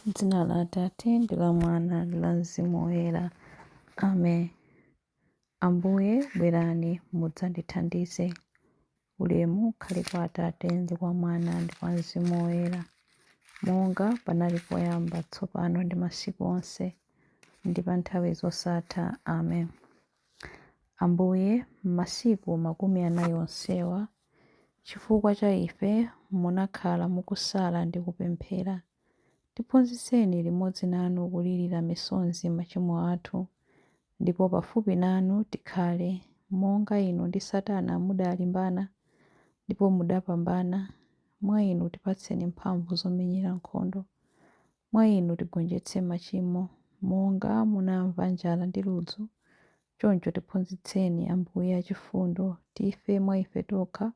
M'dzina la Atate ndi la Mwana ndi la Mzimu Woyera. Amen. Ambuye bwerani mudzandithandize. Ulemu ukhale kwa Atate ndi kwa Mwana ndi kwa Mzimu Woyera, monga panali poyamba tsopano ndi masiku onse ndi pa nthawi zosatha. Amen. Ambuye, m'masiku makumi anayi onsewa, chifukwa cha ife munakhala mukusala ndi kupemphera. Tiphunzitseni limodzi nanu kulirira misonzi machimo athu, ndipo pafupi nanu tikhale, monga inu ndi Satana mudalimbana ndipo mudapambana. Mwa inu tipatseni mphamvu zomenyera nkhondo. Mwa inu tigonjetse machimo, monga munamva njala ndi ludzu. Choncho tiphunzitseni Ambuye achifundo, tife mwa ife tokha,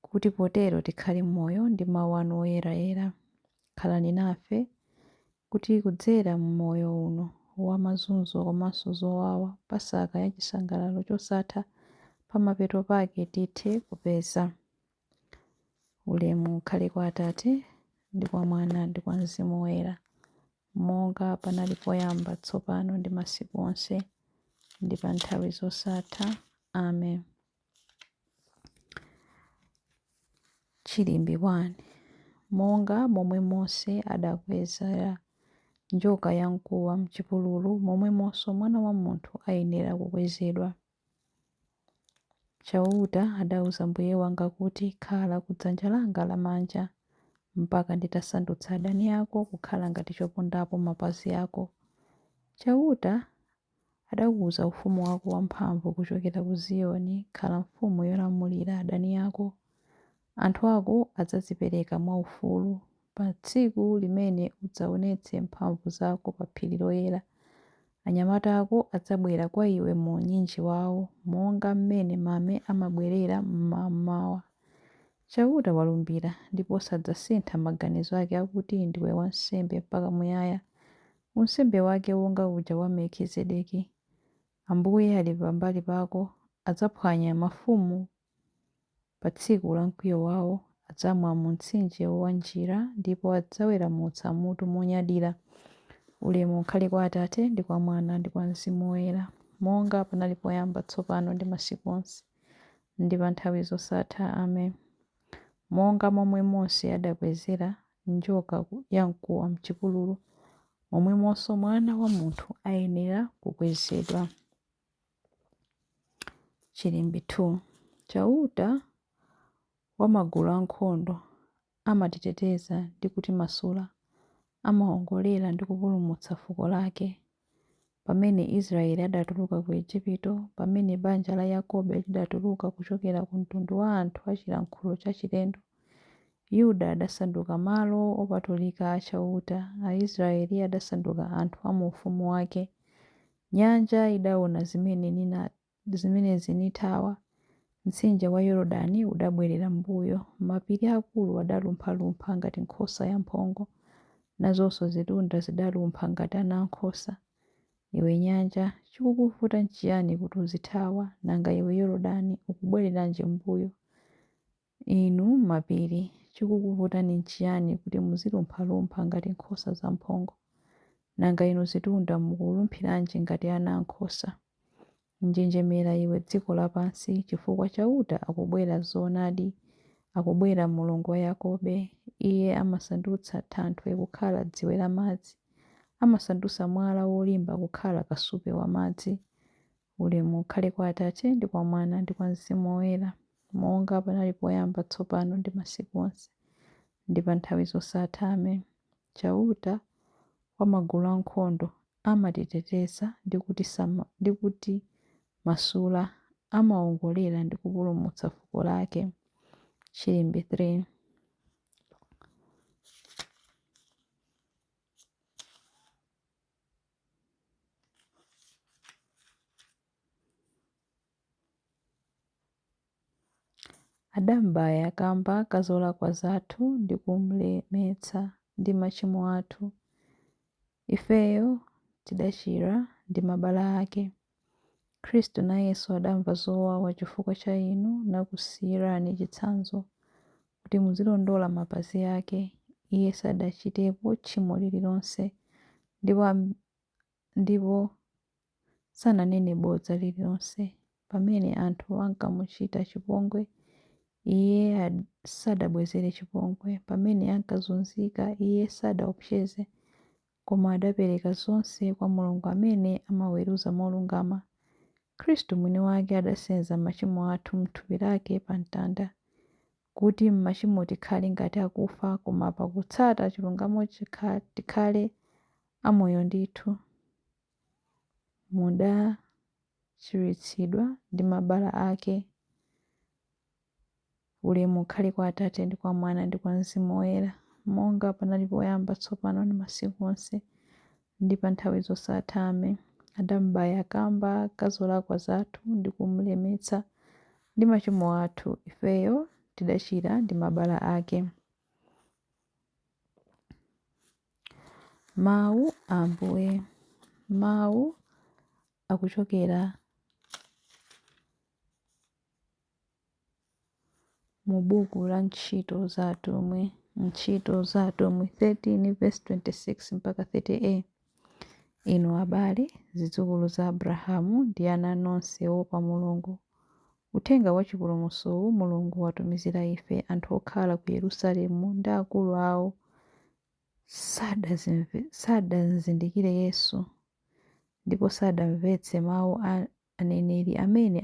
kuti potero tikhale moyo ndi mawu anu oyerayera. Khalani nafe kuti kudzera m'moyo uno wa mazunzo komanso zowawa, Pasaka ya chisangalalo chosatha, pamapeto pake tithe kupeza ulemu ukhale kwa Atate ndi kwa Mwana ndi kwa Mzimu Woyera, monga panali poyamba tsopano ndi masiku onse ndi pa nthawi zosatha. Amen. Chilimbi 1. Monga momwe Mose adakwezera njoka yamkuwa m'chipululu, momwemonso Mwana wa Munthu ayenera kukwezedwa. Chauta adawuza Mbuye wanga kuti, khala kudzanja langa lamanja mpaka nditasandutsa adani ako kukhala ngati chopondapo mapazi ako. Chauta adawuza ufumu wako wamphamvu kuchokera ku Ziyoni, khala mfumu yolamulira adani ako. Anthu ako adzazipereka mwaufulu pa tsiku limene udzaonetse mphamvu zako pa phiri loyera. Anyamata ako adzabwera kwa iwe mu unyinji wawo, monga mmene mame amabwerera mmamawa. Chauta walumbira ndipo sadzasintha maganizo ake akuti ndiwe wansembe mpaka muyaya, unsembe wake wonga uja wa Melkizedeki. Ambuye ali pambali pako, adzaphwanya mafumu pa tsiku la mkwiyo wawo. Adzamwa mu mtsinje wa njira ndipo adzaweramutsa mutu monyadira. Ulemu ukhale kwa Atate ndi kwa Mwana ndi kwa Mzimu Woyera, monga panali poyamba tsopano ndi masiku onse ndi pa nthawi zosatha. Amen. Monga momwe Mose adakwezera njoka yamkuwa m'chipululu, momwemonso Mwana wa Munthu ayenera kukwezedwa. Chilimbi 2. Chauta wa magulu ankhondo amatiteteza ndi kutimasula, amawongolera ndi kupulumutsa fuko lake. Pamene Israeli adatuluka ku Igupto, pamene banja la Yakobo lidatuluka kuchokera ku mtundu wa anthu achilankhulo chachilendo, Yuda adasanduka malo opatulika a chauta, Aisraeli adasanduka anthu a mu ufumu wake. Nyanja idaona zimenezi nithawa, mtsinje wa Yorodani udabwerera m'mbuyo, mapiri akulu adalumphalumpha ngati nkhosa yamphongo, nazonso zitunda zidalumpha ngati ana ankhosa. Iwe nyanja, chikukuvuta n'chiyani kuti uzithawa, nanga iwe Yorodani ukubwereranji m'mbuyo? Inu mapiri, chikukuvutani n'chiyani kuti muzilumphalumpha ngati nkhosa zamphongo, nanga inu zitunda mukulumphiranji ngati ana ankhosa? Njenjemera iwe dziko lapansi, chifukwa chauta akubwera zoonadi, akubwera Mulungu wa Yakobo. Iye amasandutsa thanthwe kukhala dziwe la madzi, amasandutsa mwala wolimba kukhala kasupe wa madzi. Ulemu ukhale kwa Atate ndi kwa Mwana ndi kwa Mzimu Woyera, monga panali poyamba tsopano ndi masiku onse ndi pa nthawi zosatha. Amen. Chauta wa magulu ankhondo amatiteteza ndi kuti masula, amawongolera ndi kupulumutsa fuko lake. Chilimbi 3. Adambaya kamba kazolakwa zathu ndi kumulemetsa ndi machimo athu. Ifeyo tidachira ndi mabala ake. Khristu nayenso adamva zowawa chifukwa cha inu, nakusiyirani chitsanzo kuti muzilondola mapazi ake. iye sadachitepo tchimo lililonse ndipo sananene bodza lililonse. Pamene anthu ankamuchita chipongwe, iye sadabwezere chipongwe. Pamene ankazunzika, iye sadaopseze, koma adapereka zonse kwa Mulungu amene amaweruza molungama. Khristu mwini wake adasenza machimo athu m'thupi lake pa mtanda, kuti m'machimo tikhale ngati akufa, koma pakutsata chilungamo tikhale amoyo ndithu. Mudachiritsidwa ndi mabala ake. Ulemu ukhale kwa Atate ndi kwa Mwana ndi kwa Mzimu Woyera, monga panali poyamba, tsopano ndi masiku onse, ndi pa nthawi zosatha. Ameni. Adamubaya kamba kazolakwa zathu ndi kumulemetsa ndi machimo athu, ifeyo tidachira ndi mabala ake. Mawu a Ambuye. Mawu akuchokera mu buku la Ntchito za Atumwi, Ntchito za Atumwi 13:26 mpaka 30a. Inu abale, zidzukulu za Abrahamu ndi ana nonse opa Mulungu. Uthenga wa chipulumutsowu Mulungu watumizira ife anthu okhala ku Yerusalemu ndi akulu awo sadazindikire Yesu, ndipo sadamvetse mawu a aneneri amene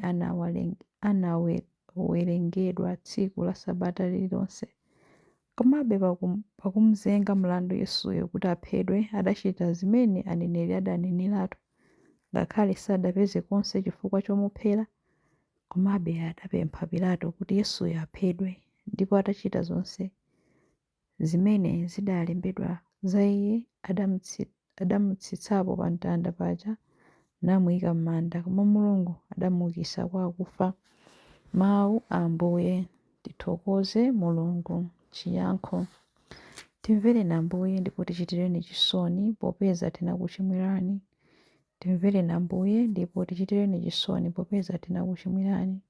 anawerengedwa tsiku la Sabata lililonse. Komabe pakumzenga mlandu Yesuyo kuti aphedwe, adachita zimene aneneri adaneneratu. Ngakhale sadapeze konse chifukwa chomuphera, komabe adapempha Pilato kuti Yesuyo aphedwe, ndipo atachita zonse zimene zidalembedwa za iye, adamutsitsapo pa mtanda paja namuyika m'manda, koma Mulungu adamuukitsa kwa akufa. Mawu a Ambuye. Tithokoze Mulungu. Chiyankho. Timvereni Ambuye ndipo tichitireni chisoni popeza tinakuchimwirani. Timvereni Ambuye ndipo tichitireni chisoni popeza tinakuchimwirani.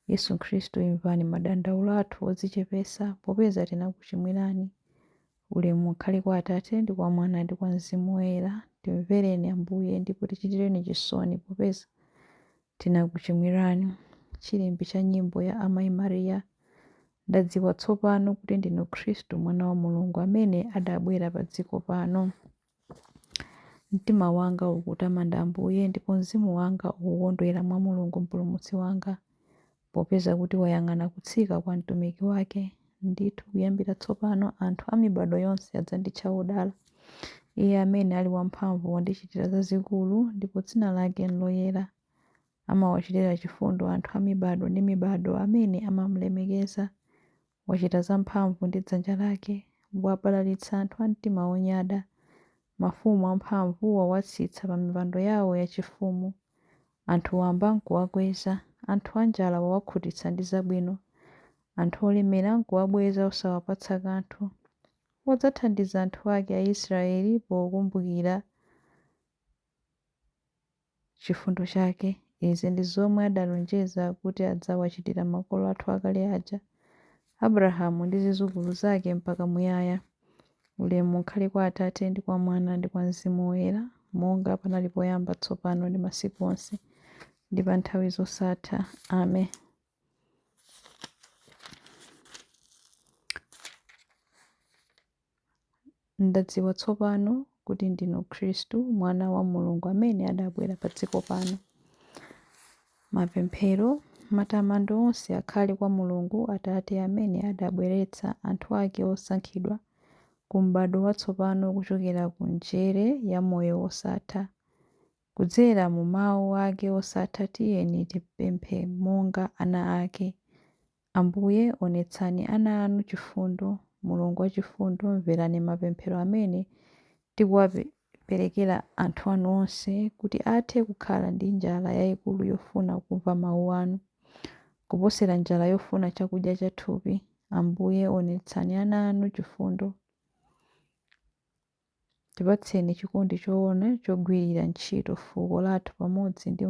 Yesu Khristu, imvani madandaulo athu odzichepesa popeza tinakuchimwirani. Ulemu ukhale kwa Atate ndi kwa Mwana ndi kwa Mzimu Woyera. Timvereni Ambuye ndipo tichitireni chisoni popeza tinakuchimwirani. Chilembi cha nyimbo ya Amayi Mariya. Ndadziwa tsopano kuti ndinu Khristu mwana wa Mulungu amene adabwera pa dziko pano. Mtima wanga ukutamanda Ambuye ndipo mzimu wanga ukukondwera mwa Mulungu mpulumutsi wanga, popeza kuti wayang'ana kutsika kwa mtumiki wake. Ndithu kuyambira tsopano anthu a mibado yonse adzanditcha wodala. Iye amene ali wamphamvu wandichitira zazikulu, ndipo dzina lake nloyera. Amawachitira chifundo anthu a mibado ndi mibado amene amamulemekeza. Wachita zamphamvu ndi dzanja lake, wabalalitsa anthu a mtima wonyada. Mafumu amphamvu wawatsitsa pa mipando yawo yachifumu. Anthu wamba nkuwakweza, anthu anjala wawakhutitsa ndi zabwino. Anthu olemera nkuwabweza osawapatsa kanthu. Wadzathandiza anthu ake Aisraeli pokumbukira chifundo chake. Izi ndi zomwe adalonjeza kuti adzawachitira makolo athu akale aja, Abrahamu ndi zidzukulu zake mpaka muyaya. Ulemu ukhale kwa Atate ndi kwa Mwana ndi kwa Mzimu Woyera, monga panali poyamba, tsopano ndi masiku onse, ndi pa nthawi zosatha. Amen. Ndadziwa tsopano kuti ndinu Khristu mwana wa Mulungu amene adabwera pa dziko pano. Mapemphero. Matamando onse akhale kwa Mulungu Atate amene adabweretsa anthu ake osankhidwa ku m'bado watsopano kuchokera ku njere ya moyo wosatha. Kudzera mu mawu ake osatha tiyeni tipemphe monga ana ake. Ambuye, onetsani ana anu chifundo. Mulungu wachifundo, mverani mapemphero amene tikuwaperekera anthu anu onse, kuti athe kukhala ndi njala yayikulu yofuna kumva mawu anu, kuposera njala yofuna chakudya cha thupi. Ambuye, onetsani ana anu chifundo. Tipatseni chikondi choona chogwirira ntchito fuko lathu pamodzi ndi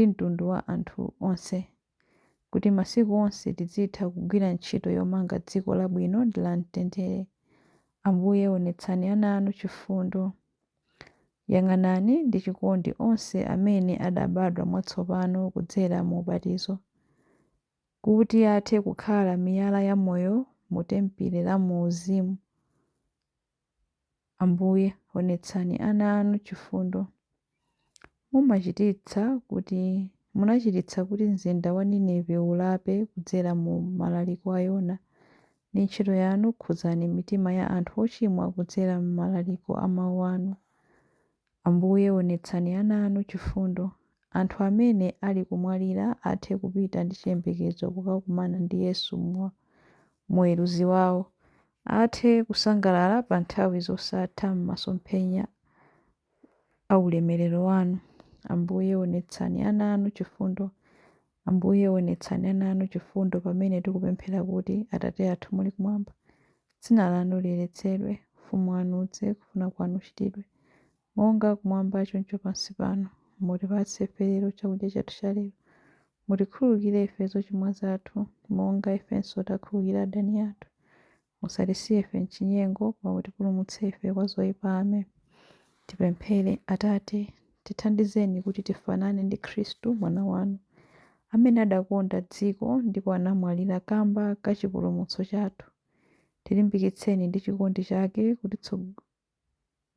mtundu wa anthu onse. kuti masiku onse tizitha kugwira ntchito yomanga dziko labwino ndi la mtendere. Ambuye onetsani ana anu chifundo. Yang'anani ndi chikondi onse amene adabadwa mwatsopano kudzera mu ubatizo, kuti athe kukhala miyala ya moyo mu tempere la mu uzimu. Ambuye onetsani ana anu chifundo. Munachititsa kuti mzinda wa Nineve ulape kudzera mu malaliko a Yona. Ndi ntchito yanu khuzani mitima ya anthu ochimwa kudzera mu malaliko a mawu anu. Ambuye onetsani ana anu chifundo. Anthu amene ali kumwalira athe kupita ndi chiyembekezo kukakumana ndi Yesu muweruzi wawo. Athe kusangalala pa nthawi zosatha m'masomphenya a ulemerero wanu. Ambuye onetsani ana anu chifundo. Ambuye onetsani ana anu chifundo pamene tikupemphera kuti Atate athu muli kumwamba, dzina lanu liyeretsedwe, ufumu wanu udze, kufuna kwanu kuchitidwe monga kumwamba choncho pansi pano. Mutipatse ife lero chakudya chathu cha lero. Mutikhululukire ife zochimwa zathu monga ifenso takhululukira adani athu. Musatisiye ife m'chinyengo, koma mutipulumutse ife kwa zoyipa. Amen. Tipemphere. Atate, tithandizeni kuti tifanane ndi Khristu mwana wanu, amene adakonda dziko ndipo anamwalira kamba ka chipulumutso chathu. Tilimbikitseni ndi chikondi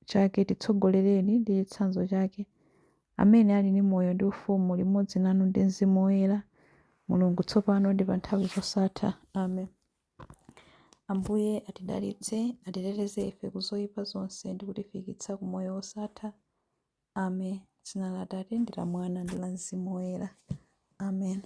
chake titsogolereni ndi chitsanzo chake, amene ali ndi moyo ndi ufumu limodzi nanu ndi Mzimu Woyera, Mulungu tsopano ndi pa nthawi zosatha. Amen. Ambuye atidalitse, atiteteze ife ku zoyipa zonse ndi kutifikitsa ku moyo wosatha. Amen. Dzina la Atate ndi la Mwana ndi la Mzimu Woyera. Amen.